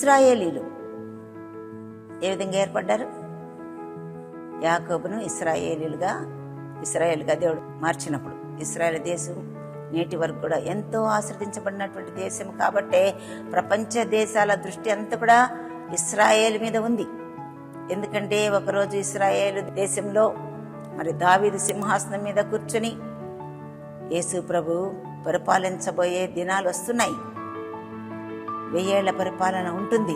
ఇశ్రాయేలీలు ఏ విధంగా ఏర్పడ్డారు? యాకోబును ఇశ్రాయేలుగా దేవుడు మార్చినప్పుడు ఇశ్రాయేల్ దేశం నేటి వరకు కూడా ఎంతో ఆశ్రదించబడినటువంటి దేశం. కాబట్టే ప్రపంచ దేశాల దృష్టి అంతా కూడా ఇశ్రాయేలు మీద ఉంది. ఎందుకంటే ఒకరోజు ఇశ్రాయేలు దేశంలో మరి దావీదు సింహాసనం మీద కూర్చొని యేసు ప్రభు పరిపాలించబోయే దినాలు వస్తున్నాయి. 1000 ఏళ్ల పరిపాలన ఉంటుంది.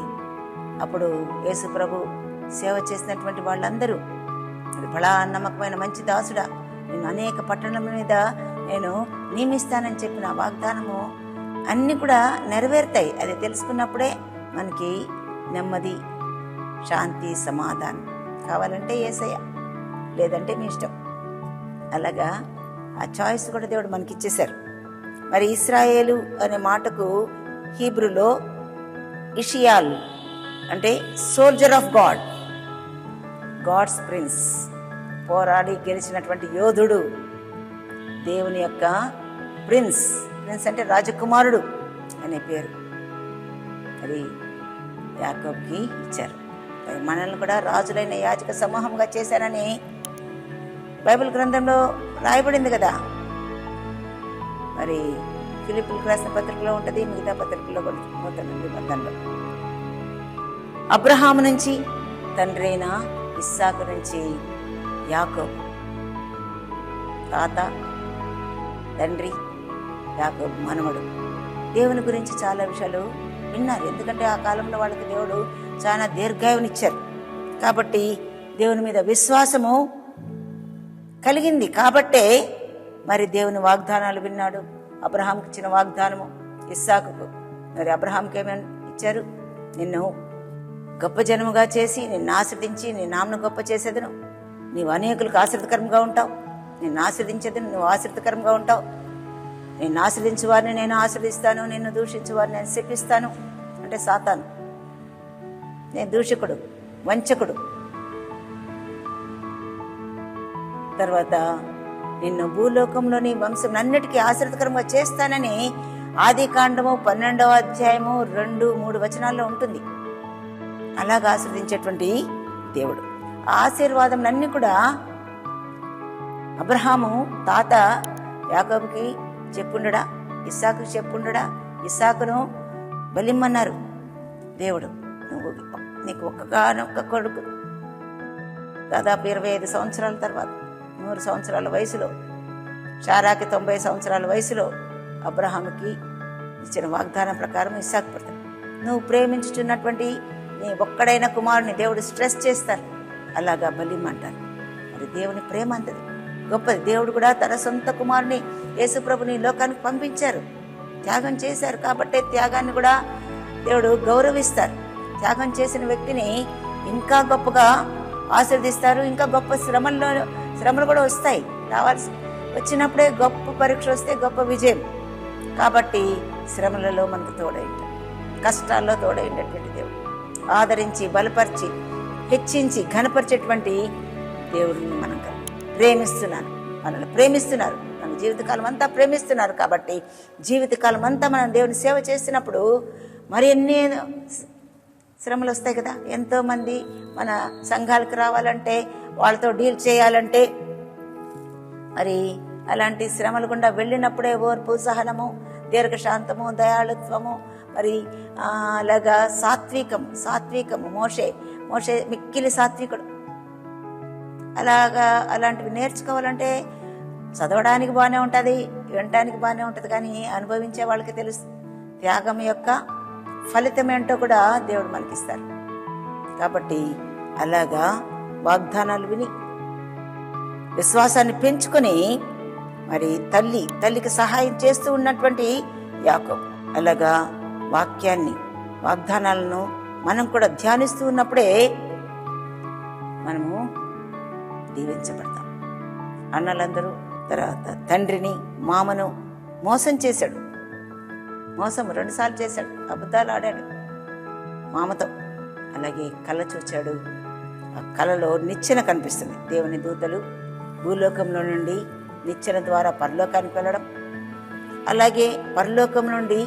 అప్పుడు యేసు ప్రభు సేవ చేసినటువంటి వాళ్ళందరూ బలా నమ్మకమైన మంచి దాసుడా, నేను అనేక పట్టణం మీద నేను నియమిస్తానని చెప్పిన వాగ్దానము అన్నీ కూడా నెరవేరుతాయి. అది తెలుసుకున్నప్పుడే మనకి నెమ్మది, శాంతి, సమాధానం. కావాలంటే యేసయ్య, లేదంటే మీ ఇష్టం. అలాగా ఆ చాయిస్ కూడా దేవుడు మనకి ఇచ్చేశారు. మరి ఇశ్రాయేలు అనే మాటకు హీబ్రూలో ఇషియాల్ అంటే soldier of God, God's prince, పోరాడి గెలిచినటువంటి యోధుడు, దేవుని యొక్క ప్రిన్స్. ప్రిన్స్ అంటే రాజకుమారుడు అనే పేరు అది యాకోబుకి ఇచ్చారు. మనల్ని కూడా రాజులైన యాజక సమూహంగా చేశారని బైబిల్ గ్రంథంలో రాయబడింది కదా. మరి ఫిలిప్పీయులకు రాసిన పత్రికలో ఉంటుంది, మిగతా పత్రికల్లో నూతన నిబంధనలో. అబ్రహాము నుంచి తండ్రి అయిన ఇస్సాకు నుంచి యాకోబు, తాత తండ్రి యాకోబు మనవడు. దేవుని గురించి చాలా విషయాలు విన్నారు. ఎందుకంటే ఆ కాలంలో వాళ్ళకి దేవుడు చాలా దీర్ఘాయువునిచ్చారు. కాబట్టి దేవుని మీద విశ్వాసము కలిగింది. కాబట్టే మరి దేవుని వాగ్దానాలు విన్నాడు. అబ్రహాంకి ఇచ్చిన వాగ్దానము ఇస్సాకుకు, మరి అబ్రహాంకి ఏమని ఇచ్చారు? నిన్ను గొప్ప జనముగా చేసి నిన్ను ఆశ్రదించి నీ నామను గొప్ప చేసేదను, నీవు అనేకులకు ఆశ్రితకరంగా ఉంటావు, నిన్ను ఆశ్రదించేదను నువ్వు ఆశ్రితకరంగా ఉంటావు, నిన్ను ఆశ్రదించు వారిని నేను ఆశ్రదిస్తాను, నిన్ను దూషించు వారిని నేను శపిస్తాను. అంటే సాతాను, నేను దూషకుడు, వంచకుడు. తర్వాత నిన్ను భూలోకంలోని వంశం అన్నిటికీ ఆశ్రితకరంగా చేస్తానని ఆదికాండము 12వ అధ్యాయము 2-3 వచనాల్లో ఉంటుంది. అలాగా ఆశ్రదించేటువంటి దేవుడు. ఆశీర్వాదములన్నీ కూడా అబ్రహాము తాత యాకోబుకి చెప్పుండడా, ఇస్సాకుకి చెప్పుండడా? ఇస్సాకును బలిమ్మన్నారు దేవుడు. నువ్వు నీకు ఒక్కగానొక్క కొడుకు. దాదాపు 25 సంవత్సరాల తర్వాత 100 సంవత్సరాల వయసులో, షారాకి 90 సంవత్సరాల వయసులో అబ్రహాముకి ఇచ్చిన వాగ్దానం ప్రకారం ఇస్సాకు పుడతాడు. నువ్వు ప్రేమించుచున్నటువంటి నీ ఒక్కడైన కుమారుని దేవుడు స్ట్రెస్ చేస్తారు. అలాగా బలిమ్మంటారు. మరి దేవుని ప్రేమ అంతది గొప్పది. దేవుడు కూడా తన సొంత కుమారుని యేసుప్రభుని లోకానికి పంపించారు, త్యాగం చేశారు. కాబట్టి త్యాగాన్ని కూడా దేవుడు గౌరవిస్తారు. త్యాగం చేసిన వ్యక్తిని ఇంకా గొప్పగా ఆశీర్దిస్తారు. ఇంకా గొప్ప శ్రమలు కూడా వస్తాయి. వచ్చినప్పుడే గొప్ప పరీక్ష వస్తే గొప్ప విజయం. కాబట్టి శ్రమలలో మనకు తోడైంది, కష్టాల్లో తోడైనటువంటి దేవుడు, ఆదరించి బలపరిచి హెచ్చించి ఘనపరిచేటువంటి దేవుడిని మనం ప్రేమిస్తున్నాను. మనల్ని ప్రేమిస్తున్నారు, మన జీవితకాలం అంతా ప్రేమిస్తున్నారు. కాబట్టి జీవితకాలం అంతా మనం దేవుని సేవ చేసినప్పుడు మరి ఎన్ని శ్రమలు వస్తాయి కదా. ఎంతోమంది మన సంఘాలకు రావాలంటే, వాళ్ళతో డీల్ చేయాలంటే, మరి అలాంటి శ్రమలు గుండా వెళ్ళినప్పుడే ఓర్పు, సహనము, దీర్ఘశాంతము, దయాళుత్వము, మరి అలాగా సాత్వికము. మోషే మిక్కిలి సాత్వికుడు. అలాంటివి నేర్చుకోవాలంటే చదవడానికి బాగానే ఉంటుంది, వినటానికి బాగానే ఉంటుంది, కానీ అనుభవించే వాళ్ళకి తెలుసు త్యాగం యొక్క ఫలితం ఏంటో కూడా దేవుడు మనకిస్తారు. కాబట్టి అలాగా వాగ్దానాలు విని విశ్వాసాన్ని పెంచుకొని మరి తల్లికి సహాయం చేస్తూ ఉన్నటువంటి యాకోబు, అలాగా వాగ్దానాలను మనం కూడా ధ్యానిస్తూ ఉన్నప్పుడే మనము దీవించబడతాం. అన్నలందరూ తర్వాత తండ్రిని మామను మోసం చేశాడు. మోసం 2 సార్లు చేశాడు, అబద్ధాలు ఆడాడు మామతో. అలాగే కళ చూచాడు. ఆ కళలో నిచ్చెన కనిపిస్తుంది. దేవుని దూతలు భూలోకంలో నుండి నిచ్చెన ద్వారా పరలోకానికి వెళ్ళడం, అలాగే పరలోకం నుండి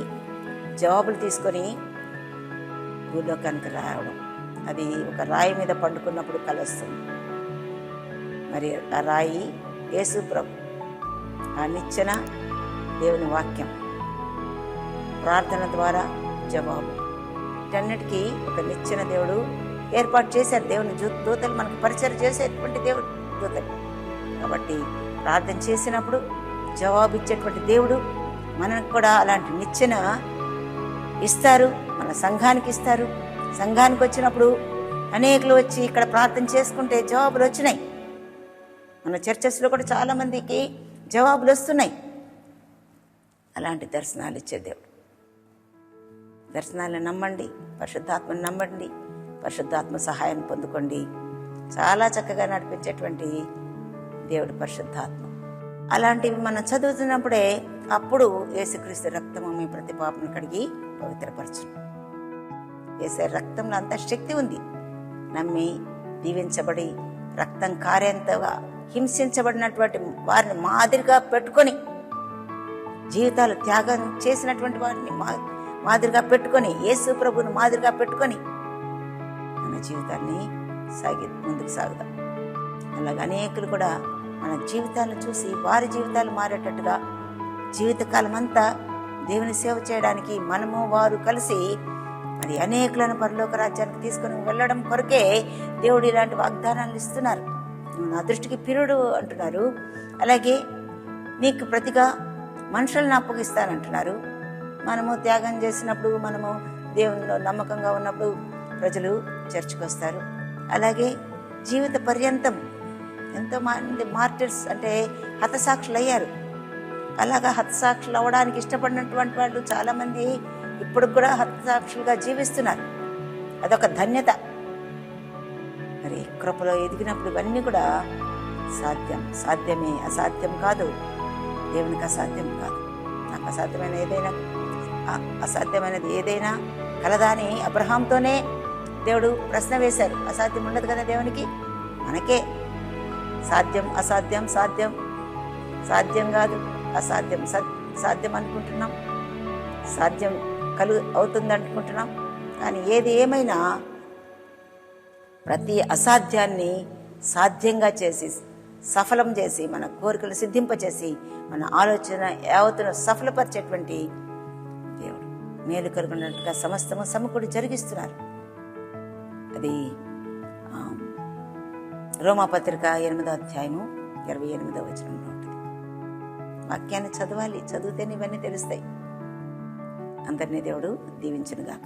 జవాబులు తీసుకొని భూలోకానికి రావడం, అది ఒక రాయి మీద పండుకున్నప్పుడు కలుస్తుంది. మరి ఆ రాయి యేసు ప్రభు, ఆ నిచ్చెన దేవుని వాక్యం, ప్రార్థన ద్వారా జవాబు. వీటన్నిటికీ ఒక నిచ్చెన దేవుడు ఏర్పాటు చేశారు. దేవుని దూతలు మనకు పరిచయం చేసేటువంటి దేవుడు దూతలు. కాబట్టి ప్రార్థన చేసినప్పుడు జవాబు ఇచ్చేటువంటి దేవుడు మనకు కూడా అలాంటి నిచ్చెన ఇస్తారు, మన సంఘానికి ఇస్తారు. సంఘానికి వచ్చినప్పుడు అనేకులు వచ్చి ఇక్కడ ప్రార్థన చేసుకుంటే జవాబులు వచ్చినాయి. మన చర్చస్లో కూడా చాలామందికి జవాబులు వస్తున్నాయి. అలాంటి దర్శనాలు ఇచ్చే దేవుడు. దర్శనాలను నమ్మండి, పరిశుద్ధాత్మను నమ్మండి, పరిశుద్ధాత్మ సహాయం పొందుకోండి. చాలా చక్కగా నడిపించేటువంటి దేవుడు పరిశుద్ధాత్మ. అలాంటివి మనం చదువుతున్నప్పుడే అప్పుడు యేసుక్రీస్తు రక్తము మీ ప్రతి పాపను కడిగి పవిత్రపరచును. యేసు రక్తంలో అంత శక్తి ఉంది. నమ్మి దీవించబడి రక్తం కారేంతగా హింసించబడినటువంటి వారిని మాదిరిగా పెట్టుకొని, జీవితాలు త్యాగం చేసినటువంటి వారిని మాదిరిగా పెట్టుకొని, యేసు ప్రభువుని మాదిరిగా పెట్టుకొని మన జీవితాన్ని ముందుకు సాగుదాం. అలాగే అనేకులు కూడా మన జీవితాలను చూసి వారి జీవితాలు మారేటట్టుగా జీవితకాలం అంతా దేవుని సేవ చేయడానికి మనము వారు కలిసి మరి అనేకులను పరలోక రాజ్యానికి తీసుకొని వెళ్ళడం కొరకే దేవుడు ఇలాంటి వాగ్దానాలు ఇస్తున్నారు. నా దృష్టికి పిరుడు అంటున్నారు. అలాగే నీకు ప్రతిగా మనుషులను అప్పగిస్తానంటున్నారు. మనము త్యాగం చేసినప్పుడు, మనము దేవునిలో నమ్మకంగా ఉన్నప్పుడు ప్రజలు చర్చికి వస్తారు. అలాగే జీవిత పర్యంతం ఎంతో మంది మార్టిర్స్ అంటే హతసాక్షులు అయ్యారు. అలాగా హతసాక్షులు అవ్వడానికి ఇష్టపడినటువంటి వాళ్ళు చాలామంది ఇప్పుడు కూడా హతసాక్షులుగా జీవిస్తున్నారు. అదొక ధన్యత. మరి కృపలో ఎదిగినప్పుడు ఇవన్నీ కూడా సాధ్యమే, అసాధ్యం కాదు. దేవునికి అసాధ్యం కాదు. నాకు అసాధ్యమైనది ఏదైనా కలదా అని అబ్రహాంతోనే దేవుడు ప్రశ్న వేశారు. అసాధ్యం ఉండదు కదా దేవునికి. మనకే సాధ్యం అసాధ్యం, సాధ్యం కాదు, అసాధ్యం సాధ్యం అనుకుంటున్నాం, సాధ్యం అవుతుంది అనుకుంటున్నాం. కానీ ఏది ఏమైనా ప్రతి అసాధ్యాన్ని సాధ్యంగా చేసి, సఫలం చేసి, మన కోరికలు సిద్ధింపచేసి, మన ఆలోచన యావత్తును సఫలపరిచేటువంటి దేవుడు. మేలు కలుగునట్టుగా సమస్తము సమకూడి జరిగిస్తున్నారు. అది రోమాపత్రిక 8వ అధ్యాయము 28వ వచనంలో ఉంటుంది. వాక్యాన్ని చదవాలి, చదివితేనే ఇవన్నీ తెలుస్తాయి. అందరినీ దేవుడు దీవించునుగాక.